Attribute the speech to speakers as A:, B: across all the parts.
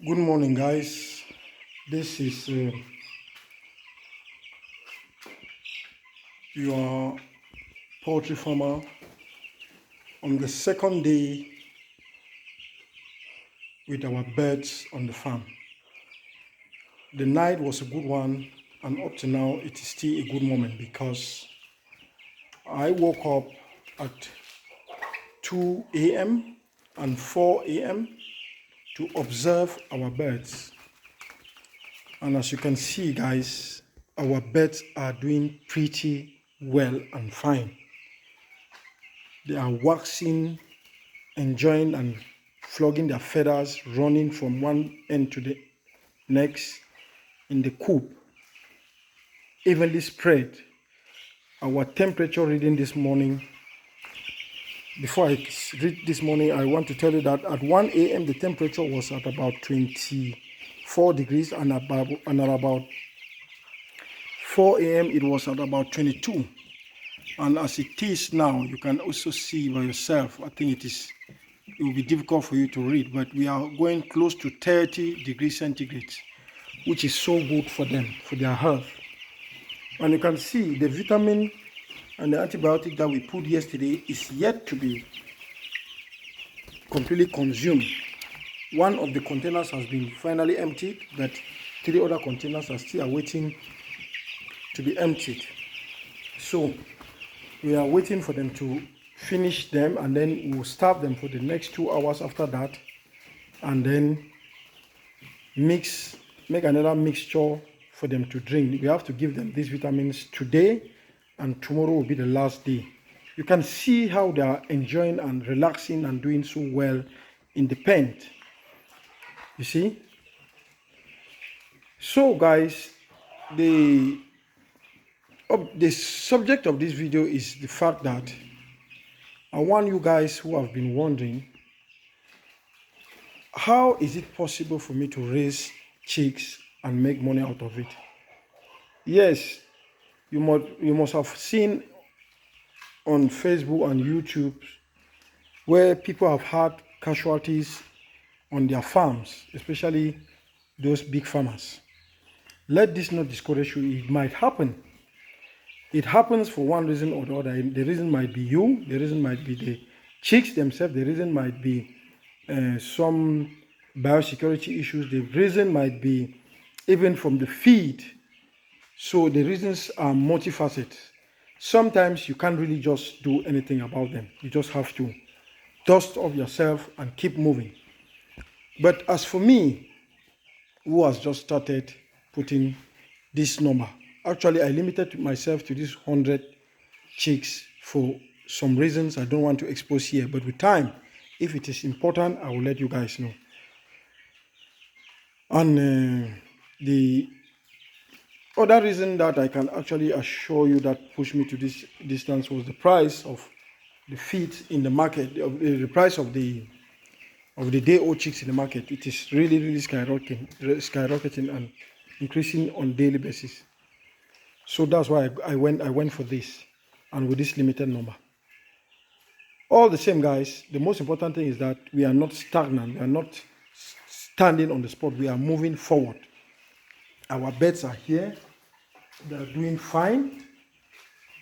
A: Good morning, guys. This is your poultry farmer on the second day with our birds on the farm. The night was a good one, and up to now, it is still a good moment because I woke up at 2 a.m. and 4 a.m. to observe our birds. And as you can see, guys, our birds are doing pretty well and fine. They are waxing, enjoying and flogging their feathers, running from one end to the next in the coop, evenly spread. Our temperature reading this morning, before I read this morning, I want to tell you that at 1 a.m. the temperature was at about 24 degrees, and at about 4 a.m. it was at about 22. And as it is now, you can also see by yourself, I think it will be difficult for you to read, but we are going close to 30 degrees centigrade, which is so good for them, for their health. And you can see the vitamin and the antibiotic that we put yesterday is yet to be completely consumed. One of the containers has been finally emptied, but 3 other containers are still awaiting to be emptied. So we are waiting for them to finish them, and then we'll starve them for the next 2 hours after that, and then make another mixture for them to drink. We have to give them these vitamins today, and tomorrow will be the last day. You can see how they are enjoying and relaxing and doing so well in the pen. You see? So guys, the subject of this video is the fact that I want you guys who have been wondering, how is it possible for me to raise chicks and make money out of it? Yes, you must have seen on Facebook and YouTube where people have had casualties on their farms, especially those big farmers. Let this not discourage you. It might happen. It happens for one reason or the other. The reason might be you, the reason might be the chicks themselves, the reason might be some biosecurity issues, the reason might be even from the feed. So the reasons are multifaceted. Sometimes you can't really just do anything about them. You just have to dust off yourself and keep moving. But as for me, who has just started putting this number, actually I limited myself to this 100 chicks for some reasons I don't want to expose here, but with time, if it is important, I will let you guys know. And the other reason that I can actually assure you that pushed me to this distance was the price of the feed in the market, the price of the day-old chicks in the market. It is really skyrocketing and increasing on daily basis. So that's why I went for this, and with this limited number. All the same, guys, the most important thing is that we are not stagnant. We are not standing on the spot. We are moving forward. Our birds are here. They are doing fine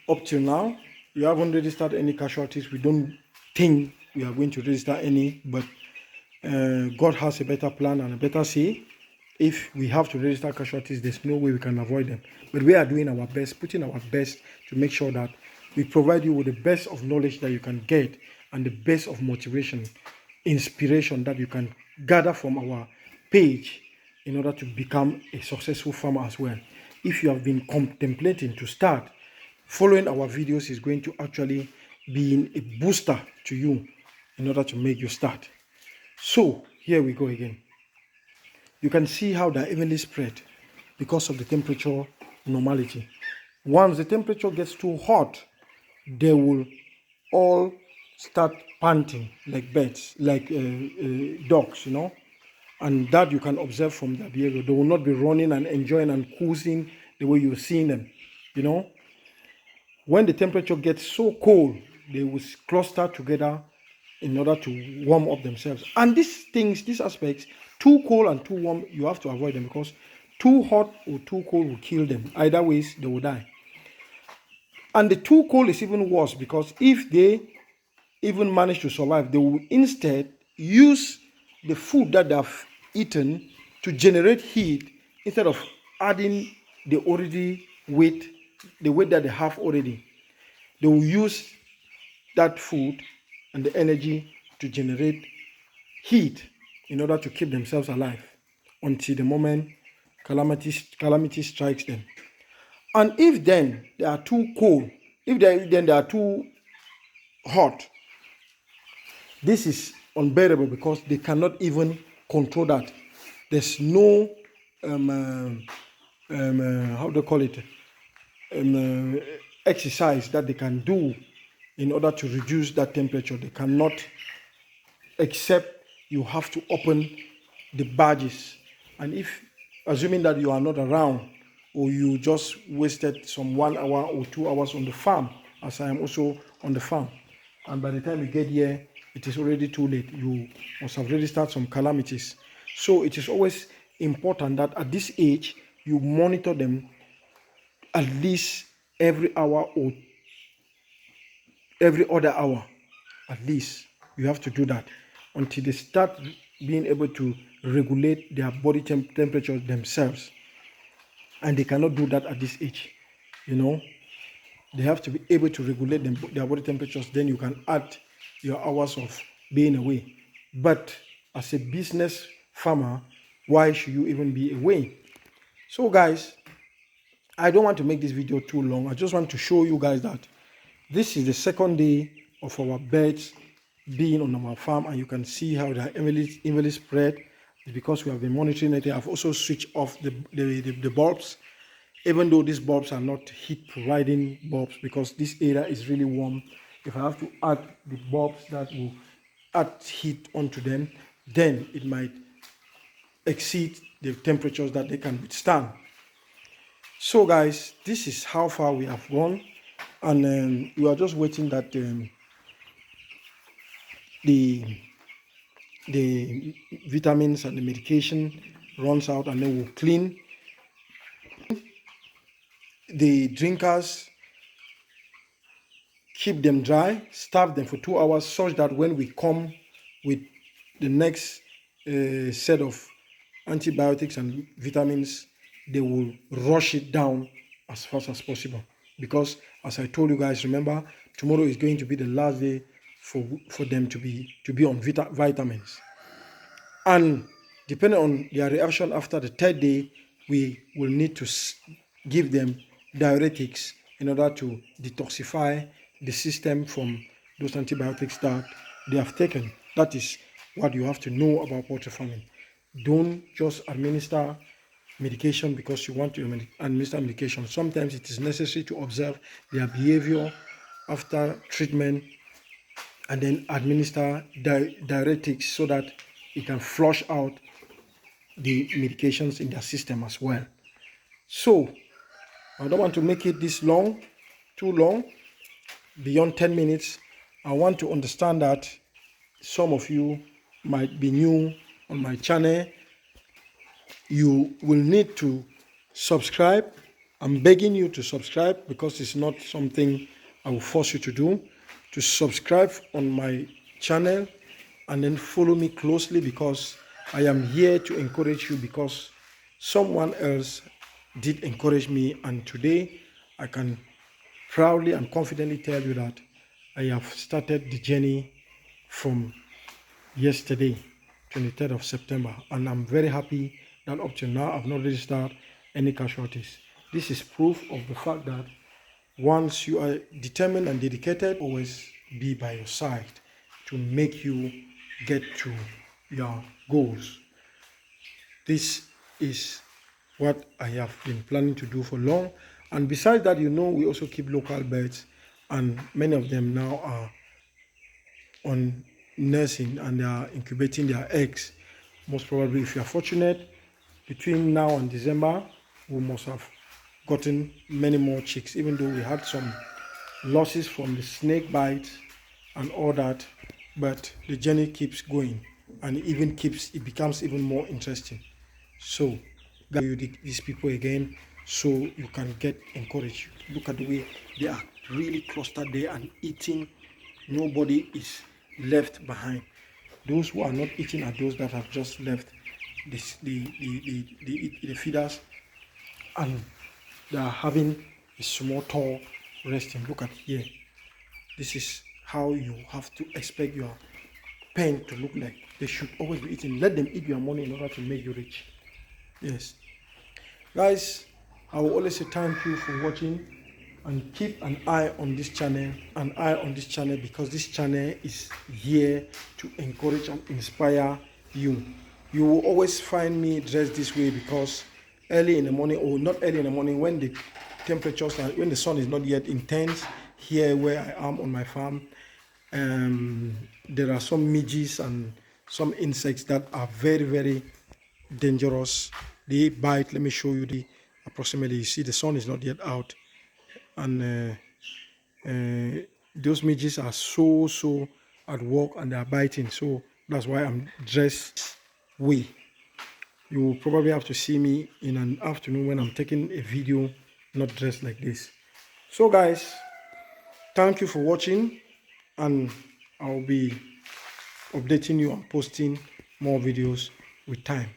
A: up till now. We haven't registered any casualties. We don't think we are going to register any, but God has a better plan and a better say. If we have to register casualties, there's no way we can avoid them. But we are doing our best, putting our best to make sure that we provide you with the best of knowledge that you can get and the best of motivation, inspiration that you can gather from our page in order to become a successful farmer as well. If you have been contemplating to start, following our videos is going to actually be a booster to you in order to make you start. So here we go again. You can see how they're evenly spread because of the temperature normality. Once the temperature gets too hot, they will all start panting like birds, like dogs, you know. And that you can observe from their behavior. They will not be running and enjoying and cruising the way you're seeing them, you know. When the temperature gets so cold, they will cluster together in order to warm up themselves. And these things, these aspects, too cold and too warm, you have to avoid them, because too hot or too cold will kill them. Either ways, they will die. And the too cold is even worse, because if they even manage to survive, they will instead use the food that they have eaten to generate heat, instead of adding the already weight, the weight that they have already. They will use that food and the energy to generate heat in order to keep themselves alive until the moment calamity strikes them. And if then they are too cold, if they are too hot, this is unbearable, because they cannot even control that. There's no how do they call it, exercise that they can do in order to reduce that temperature. They cannot, except you have to open the barges. And if, assuming that you are not around, or you just wasted some 1 hour or 2 hours on the farm, as I am also on the farm, and by the time you get here, it is already too late. You must have already started some calamities. So it is always important that at this age, you monitor them at least every hour or every other hour. At least you have to do that until they start being able to regulate their body temperature themselves. And they cannot do that at this age. They have to be able to regulate their body temperatures. Then you can add your hours of being away. But as a business farmer, why should you even be away? So guys, I don't want to make this video too long. I just want to show you guys that this is the second day of our birds being on our farm, and you can see how they are evenly spread. It's because we have been monitoring it. I've also switched off the bulbs, even though these bulbs are not heat providing bulbs, because this area is really warm. If I have to add the bulbs that will add heat onto them, then it might exceed the temperatures that they can withstand. So guys, this is how far we have gone, and we are just waiting that the vitamins and the medication runs out, and then we'll clean the drinkers, keep them dry, starve them for 2 hours, such that when we come with the next set of antibiotics and vitamins, they will rush it down as fast as possible. Because as I told you guys, remember, tomorrow is going to be the last day for them to be on vitamins. And depending on their reaction after the third day, we will need to give them diuretics in order to detoxify the system from those antibiotics that they have taken. That is what you have to know about poultry farming. Don't just administer medication because you want to administer medication. Sometimes it is necessary to observe their behavior after treatment and then administer diuretics so that it can flush out the medications in their system as well. So I don't want to make it this long, too long, beyond 10 minutes. I want to understand that some of you might be new on my channel. You will need to subscribe. I'm begging you to subscribe, because it's not something I will force you to do. To subscribe on my channel and then follow me closely, because I am here to encourage you, because someone else did encourage me, and today I can proudly and confidently tell you that I have started the journey from yesterday, 23rd of September, and I'm very happy that up to now I've not registered any casualties. This is proof of the fact that once you are determined and dedicated, always be by your side to make you get to your goals. This is what I have been planning to do for long. And besides that, we also keep local birds, and many of them now are on nursing and they are incubating their eggs. Most probably, if you are fortunate, between now and December, we must have gotten many more chicks, even though we had some losses from the snake bites and all that. but the journey keeps going, and it becomes even more interesting. So guys, you these people again, so you can get encouraged. Look at the way they are really clustered there and eating. Nobody is left behind. Those who are not eating are those that have just left the feeders, and they are having a small tour resting. Look at here. This is how you have to expect your pen to look like. They should always be eating. Let them eat your money in order to make you rich. Yes. Guys, I will always say thank you for watching, and keep an eye on this channel, because this channel is here to encourage and inspire you. You will always find me dressed this way because early in the morning, or not early in the morning, when the temperatures are, when the sun is not yet intense here where I am on my farm, there are some midges and some insects that are very, very dangerous. They bite. Let me show you the approximately. You see the sun is not yet out, and those midges are so at work, and they are biting. So that's why I'm dressed way. You will probably have to see me in an afternoon when I'm taking a video not dressed like this. So guys, thank you for watching, and I'll be updating you and posting more videos with time.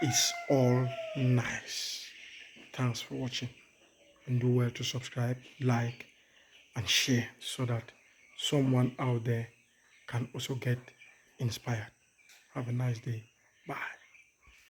A: It's all nice. Thanks for watching, and do well to subscribe, like, and share so that someone out there can also get inspired. Have a nice day. Bye.